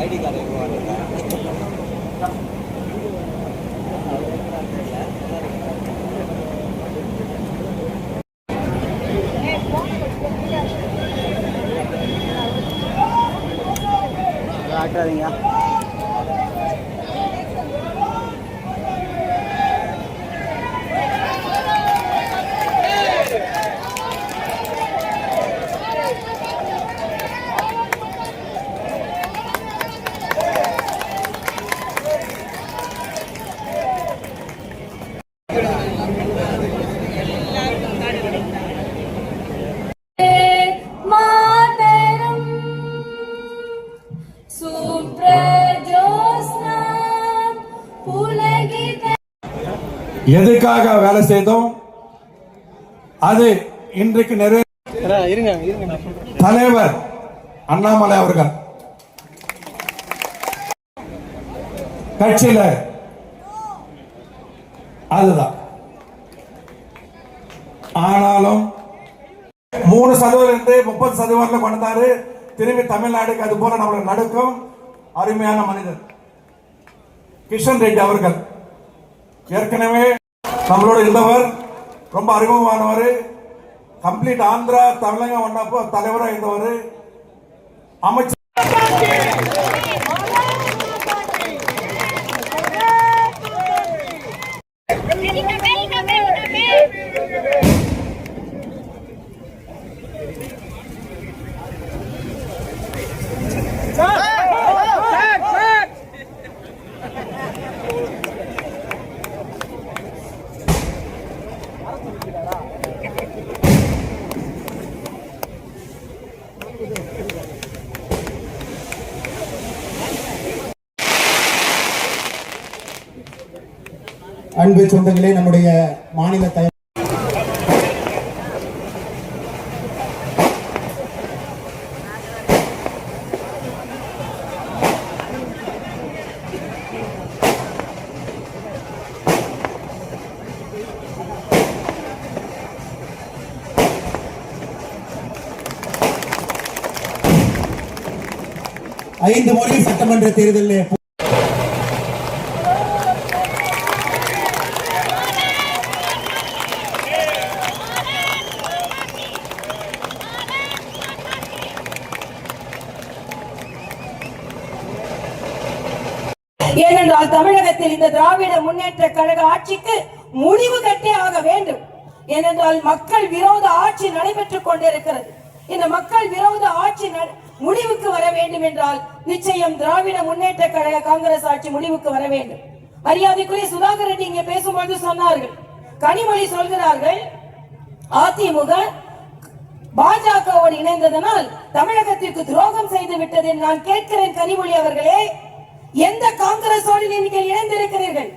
ID card ஆக்காதீங்க. எதுக்காக வேலை செய்தோம் அது இன்றைக்கு தலைவர் அண்ணாமலை அவர்கள் கட்சியில அதுதான். ஆனாலும் 3% 30% கொண்டாரு. திரும்பி தமிழ்நாடுக்கு அது போல நம்மளுக்கு நடக்கும். அருமையான மனிதர் கிஷன் ரெட்டி அவர்கள் ஏற்கனவே நம்மளோட இருந்தவர், ரொம்ப அறிமுகமானவர். கம்ப்ளீட் ஆந்திரா தமிழகம் வந்தப்போ தலைவராக இருந்தவர். அமைச்சர் அன்பு சொந்தங்களே, நம்முடைய மாநில தலைவர் 5 முறை சட்டமன்ற தேர்தலில் ஏனென்றால் தமிழகத்தில் இந்த திராவிட முன்னேற்ற கழக ஆட்சிக்கு முடிவு கட்டே ஆக வேண்டும். ஏனென்றால் மக்கள் விரோத ஆட்சி நடைபெற்றுக் கொண்டிருக்கிறது. இந்த மக்கள் விரோத ஆட்சி முடிவுக்கு வர வேண்டும் என்றால் நிச்சயம் திராவிட முன்னேற்ற கழக காங்கிரஸ் ஆட்சி முடிவுக்கு வர வேண்டும். மரியாதைக்குரிய சுதாகர் ரெட்டி இங்கே பேசும்போது சொன்னார்கள், கனிமொழி சொல்கிறார்கள் அதிமுக பாஜகவோடு இணைந்ததனால் தமிழகத்திற்கு துரோகம் செய்து விட்டது. நான் கேட்கிறேன் கனிமொழி அவர்களே, எந்த காங்கிரஸோடு நீங்கள் இணைந்திருக்கிறீர்கள்?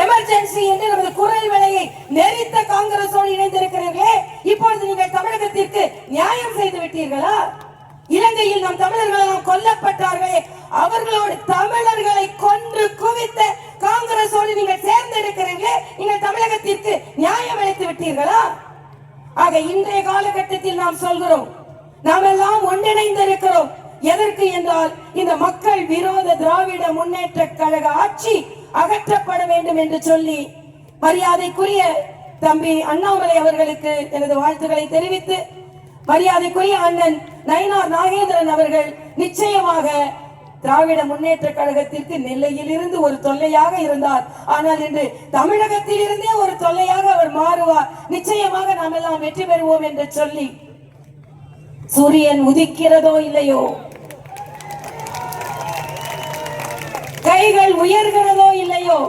எமர்ஜென்சி என்று நமது குரல் விலையை நெறித்த காங்கிரஸோடு இணைந்திருக்கிறீர்களே, இப்பொழுது நீங்கள் தமிழகத்திற்கு நியாயம் செய்து விட்டீர்களா? இலங்கையில் நம் தமிழர்கள் கொல்லப்பட்டார்களே, அவர்களோடு தமிழர்களை கொன்று குவித்த காங்கிரஸோடு நீங்கள் சேர்ந்து இருக்கிறீர்களே, நீங்கள் தமிழகத்திற்கு நியாயம் அளித்து விட்டீர்களா? ஆக இன்றைய காலகட்டத்தில் நாம் சொல்கிறோம், நாம் எல்லாம் ஒன்றிணைந்து இருக்கிறோம். எதற்கு என்றால் இந்த மக்கள் விரோத திராவிட முன்னேற்ற கழக ஆட்சி அகற்றப்பட வேண்டும் என்று சொல்லி மரியாதைக்குரிய தம்பி அண்ணாமலை அவர்களுக்கு எனது வாழ்த்துக்களை தெரிவித்து, மரியாதைக்குரிய அண்ணன் நயினார் நாகேந்திரன் அவர்கள் நிச்சயமாக திராவிட முன்னேற்ற கழகத்திற்கு நெல்லையில் இருந்து ஒரு தொல்லையாக இருந்தார். ஆனால் இன்று தமிழகத்தில் இருந்தே ஒரு தொல்லையாக அவர் மாறுவார். நிச்சயமாக நாம் எல்லாம் வெற்றி பெறுவோம் என்று சொல்லி, சூரியன் உதிக்கிறதோ இல்லையோ, கைகள் உயர்கிறதோ இல்லையோ,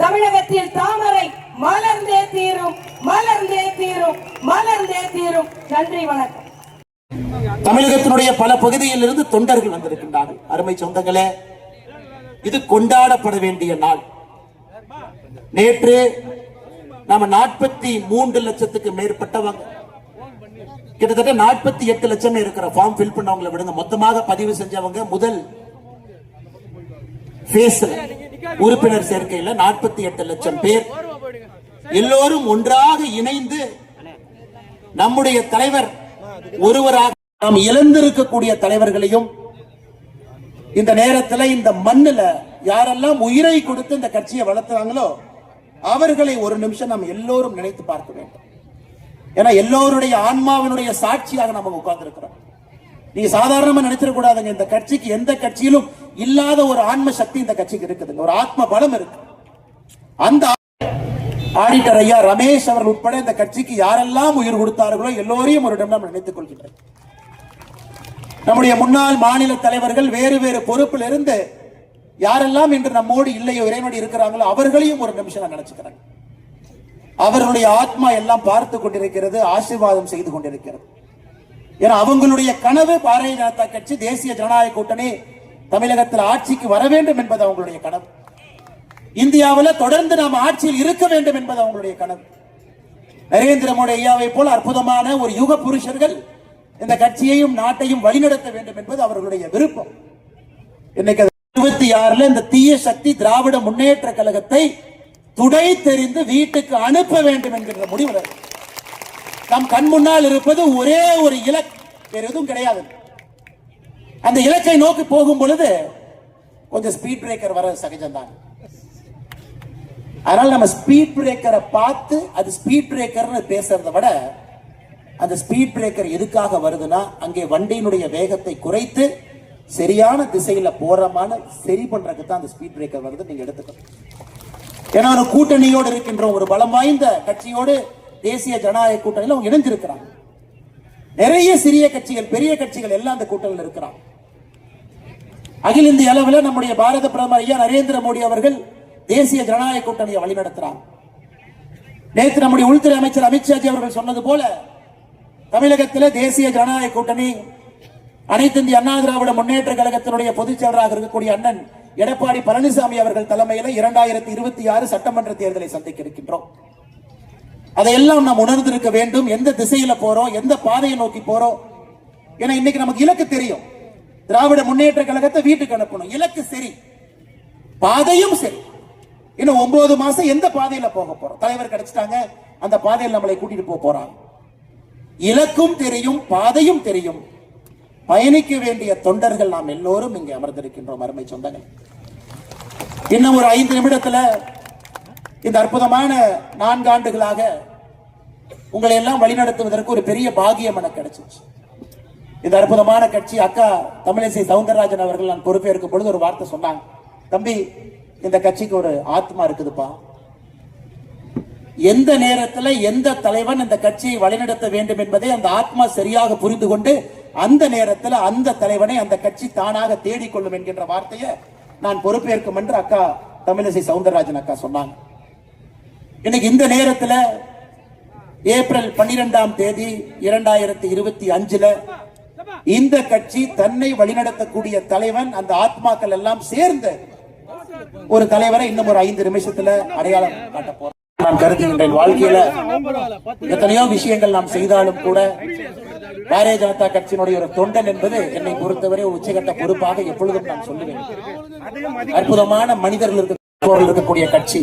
தமிழகத்தில் தாமரை மலர்ந்தே தீரும், மலர்ந்தே தீரும், மலர்ந்தே தீரும். நன்றி, வணக்கம். தமிழகத்தினுடைய பல பகுதியில் இருந்து தொண்டர்கள் வந்திருக்கின்றார்கள். அருமை சொந்தங்களே, இது கொண்டாடப்பட வேண்டிய நாள். நேற்று நாம 43 லட்சத்துக்கு மேற்பட்டவங்க, கிட்டத்தட்ட 48 லட்சம் இருக்கிற ஃபார்ம் ஃபில் பண்ணவங்களை விடுங்க, மொத்தமாக பதிவு செஞ்சவங்க முதல் பேஸ்ல உறுப்பினர் சேர்க்கையில் 48 லட்சம் பேர் எல்லோரும் ஒன்றாக இணைந்து நம்முடைய தலைவர் ஒருவராக நாம் இழந்திருக்கக்கூடிய தலைவர்களையும் இந்த நேரத்தில் இந்த மண்ணில் யாரெல்லாம் உயிரை கொடுத்து இந்த கட்சியை வளர்த்தாங்களோ அவர்களை ஒரு நிமிஷம் நாம் எல்லோரும் நினைத்து பார்க்க வேண்டும். ஏன்னா எல்லோருடைய ஆன்மாவினுடைய சாட்சியாக நம்ம உட்கார்ந்து இருக்கிறோம். நீங்க சாதாரணமா நினைச்சிடக்கூடாதுங்க, இந்த கட்சிக்கு எந்த கட்சியிலும் இல்லாத ஒரு ஆன்ம சக்தி இந்த கட்சிக்கு இருக்குதுங்க, ஒரு ஆத்ம பலம் இருக்கு. அந்த ஆடிட்டர் ஐயா ரமேஷ் அவர்கள் உட்பட இந்த கட்சிக்கு யாரெல்லாம் உயிர் கொடுத்தார்களோ எல்லோரையும் ஒரு இடம் நாம் நினைத்துக் கொள்கின்றோம். நம்முடைய முன்னாள் மாநில தலைவர்கள் வேறு வேறு பொறுப்பில் இருந்து யாரெல்லாம் இன்று நம்மோடு இல்லையோ இறைவனடி இருக்கிறாங்களோ அவர்களையும் ஒரு நிமிஷம் நான் நினைச்சுக்கிறேன். அவர்களுடைய ஆத்மா எல்லாம் பார்த்து கொண்டிருக்கிறது, ஆசீர்வாதம் செய்து கொண்டிருக்கிறது. ஏன்னா அவங்களுடைய கனவு பாரதிய ஜனதா கட்சி தேசிய ஜனநாயக கூட்டணி தமிழகத்தில் ஆட்சிக்கு வர வேண்டும் என்பது அவங்களுடைய கனவு. இந்தியாவில் தொடர்ந்து நாம் ஆட்சியில் இருக்க வேண்டும் என்பது அவங்களுடைய கனவு. நரேந்திர மோடி ஐயாவை போல் அற்புதமான ஒரு யுக புருஷர்கள் இந்த கட்சியையும் நாட்டையும் வழிநடத்த வேண்டும் என்பது அவர்களுடைய விருப்பம். இன்னைக்கு 26 இந்த தீய சக்தி திராவிட முன்னேற்ற கழகத்தை துடை தெரிந்து வீட்டுக்கு அனுப்ப வேண்டும் என்கிற முடிவு நம் கண் முன்னால் இருப்பது ஒரே ஒரு இலக்கு, வேறு எதுவும் கிடையாது. அந்த இலக்கை நோக்கி போகும் பொழுது கொஞ்சம் ஸ்பீட் பிரேக்கர் வர சகஜம்தான். அதனால நம்ம ஸ்பீட் பிரேக்கரை பார்த்து அது ஸ்பீட் பிரேக்கர்னு பேசுறதை விட அந்த ஸ்பீட் பிரேக்கர் எதுக்காக வருதுன்னா அங்கே வண்டியினுடைய வேகத்தை குறைத்து சரியான திசையில போறமான சரி பண்றதுக்கு தான் அந்த ஸ்பீட் பிரேக்கர் வருது. நீங்க எடுத்துக்கணும். ஏன்னா ஒரு கூட்டணியோடு இருக்கின்ற ஒரு பலம் வாய்ந்த கட்சியோடு தேசிய ஜனநாயக கூட்டணியில் அவங்க இணைஞ்சிருக்கிறாங்க. நிறைய சிறிய கட்சிகள் பெரிய கட்சிகள் எல்லாம் அந்த கூட்டணியில் இருக்கிறாங்க. அகில இந்திய அளவில் நம்முடைய பாரத பிரதமர் ஐயா நரேந்திர மோடி அவர்கள் தேசிய ஜனநாயக கூட்டணியை வழிநடத்துறாங்க. நேற்று நம்முடைய உள்துறை அமைச்சர் அமித்ஷாஜி அவர்கள் சொன்னது போல தமிழகத்தில் தேசிய ஜனநாயக கூட்டணி அனைத்து இந்திய அண்ணா திராவிட முன்னேற்ற கழகத்தினுடைய பொதுச் செயலராக இருக்கக்கூடிய அண்ணன் எடப்பாடி பழனிசாமி அவர்கள் தலைமையில் 2026 சட்டமன்ற தேர்தலை சந்திக்க இருக்கின்றோம். அதையெல்லாம் நாம் உணர்ந்திருக்க வேண்டும். எந்த திசையில போறோம், எந்த பாதையை நோக்கி போறோம். ஏன்னா இன்னைக்கு நமக்கு இலக்கு தெரியும், திராவிட முன்னேற்ற கழகத்தை வீட்டுக்கு அனுப்பணும். இலக்கு சரி, பாதையும் சரி. இன்னும் 9 மாசம் எந்த பாதையில போக போறோம்? தலைவர் கிடைச்சிட்டாங்க, அந்த பாதையில் நம்மளை கூட்டிட்டு போறாங்க. இலக்கும் தெரியும், பாதையும் தெரியும். பயணிக்க வேண்டிய தொண்டர்கள் நாம் எல்லோரும் இங்கே அமர்ந்திருக்கின்றோம். அருமை சொந்தங்கள், இன்னும் ஒரு 5 நிமிடத்துல இந்த அற்புதமான 4 ஆண்டுகளாக உங்களை எல்லாம் வழிநடத்துவதற்கு ஒரு பெரிய பாகியம் எனக்கு கிடைச்சிச்சு. இந்த அற்புதமான கட்சி அக்கா தமிழிசை சவுந்தரராஜன் அவர்கள் நான் பொறுப்பேற்கும் பொழுது ஒரு வார்த்தை சொன்னாங்க, தம்பி இந்த கட்சிக்கு ஒரு ஆத்மா இருக்குதுப்பா. எந்த நேரத்தில் எந்த தலைவன் இந்த கட்சியை வழிநடத்த வேண்டும் என்பதை அந்த ஆத்மா சரியாக புரிந்து கொண்டு அந்த நேரத்தில் அந்த தலைவனை அந்த கட்சி தானாக தேடிக்கொள்ளும் என்கின்ற வார்த்தையை நான் பொறுப்பேற்கும் என்று அக்கா தமிழிசை சவுந்தரராஜன் அக்கா சொன்னாங்க. இன்னைக்கு இந்த நேரத்தில் ஏப்ரல் 12ஆம் தேதி 2025 இந்த கட்சி தன்னை வழிநடத்தக்கூடிய தலைவன் அந்த ஆத்மாக்கள் எல்லாம் சேர்ந்து ஒரு தலைவரை இன்னும் ஒரு 5 நிமிஷத்துல அடையாளம் காட்ட போறோம். நான் கருதுகின்றேன், வாழ்க்கையில எத்தனையோ விஷயங்கள் நாம் செய்தாலும் கூட பாரதிய ஜனதா கட்சியினுடைய ஒரு தொண்டன் என்பது என்னை பொறுத்தவரை ஒரு உச்சகட்ட பொறுப்பாக எப்பொழுதும் நான் சொல்லுவேன். அற்புதமான மனிதர்கள் இருக்கக்கூடிய கட்சி,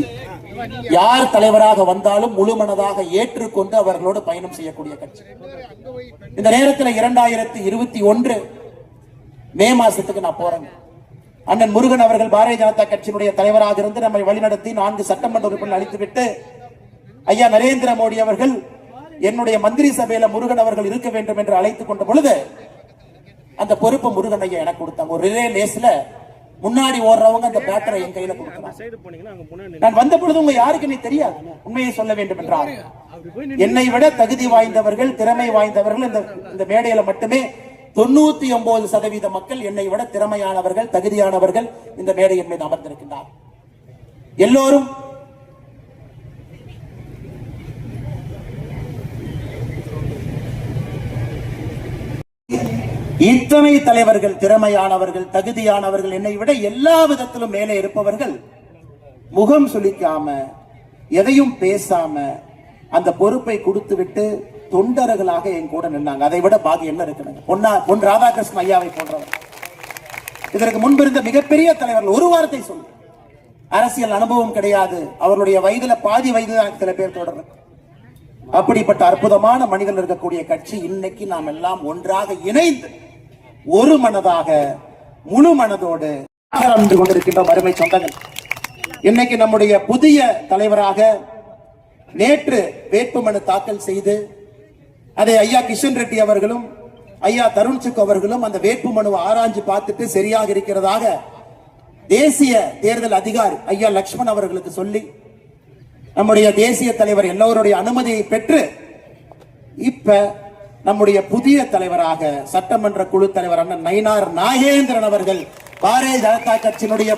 யார் தலைவராக வந்தாலும் முழுமனதாக ஏற்றுக்கொண்டு அவர்களோடு பயணம் செய்யக்கூடிய கட்சி. இந்த நேரத்தில் 2021 மே மாசத்துக்கு நான் போறேன். அண்ணன் முருகன் அவர்கள் பாரதிய ஜனதா கட்சியினுடைய தலைவராக இருந்து நம்மை வழிநடத்தி 4 சட்டமன்ற உறுப்பினர் அளித்துவிட்டு ஐயா நரேந்திர மோடி அவர்கள் என்னுடைய மந்திரி சபையில முருகன் அவர்கள் இருக்க வேண்டும் என்று அழைத்துக் கொண்ட பொழுது அந்த பொறுப்பு முருகன் ஐயா எனக்கு கொடுத்தாங்க. ஒரு ரிலே லேஸ்ல முன்னாடி ஓடுறவங்க அந்த பேட்டரை என் கையில கொடுத்தாங்க. நான் வந்த பொழுது உங்க யாருக்கு நீ தெரியாது, உண்மையை சொல்ல வேண்டும் என்றார். என்னை விட தகுதி வாய்ந்தவர்கள், திறமை வாய்ந்தவர்கள் இந்த மேடையில மட்டுமே 99% மக்கள் என்னை விட திறமையானவர்கள், தகுதியானவர்கள் இந்த மேடையின் மீது அமர்ந்திருக்கின்றார். எல்லோரும் இத்தனை தலைவர்கள், திறமையானவர்கள், தகுதியானவர்கள், என்னை விட எல்லா விதத்திலும் மேலே இருப்பவர்கள் முகம் சுளிக்காம எதையும் பேசாம அந்த பொறுப்பை கொடுத்து விட்டு தொண்டர்களாக என் கூட நின்னாங்க. அதை விட பாக்கி என்ன இருக்குங்க? பொன் ராதாகிருஷ்ணன் ஐயாவை போன்றவர், இதற்கு முன்பு இருந்த மிகப்பெரிய தலைவர்கள் ஒரு வார்த்தை சொல்லு, அரசியல் அனுபவம் கிடையாது, அவருடைய வயதுல பாதி வயது தான் சில பேர் தொடர்ந்து. அப்படிப்பட்ட அற்புதமான மனிதர்கள் இருக்கக்கூடிய கட்சி இன்னைக்கு நாம் எல்லாம் ஒன்றாக இணைந்து ஒரு மனதாக முழு மனதோடு நின்று கொண்டிருக்கின்ற அருமை சொந்தங்கள். இன்னைக்கு நம்முடைய புதிய தலைவராக நேற்று வேட்புமனு தாக்கல் செய்து அதை ஐயா கிஷன் ரெட்டி அவர்களும் ஐயா தருண் சுக் அவர்களும் அந்த வேட்புமனுவை ஆராய்ஞ்சு பார்த்துட்டு சரியாக இருக்கிறதாக தேசிய தேர்தல் அதிகாரி ஐயா லட்சுமண் அவர்களுக்கு சொல்லி நம்முடைய தேசிய தலைவர் எல்லோருடைய அனுமதியை பெற்று இப்ப நம்முடைய புதிய தலைவராக சட்டமன்ற குழு தலைவர் அண்ணன் நயினார் நாகேந்திரன் அவர்கள் பாரதிய ஜனதா கட்சியினுடைய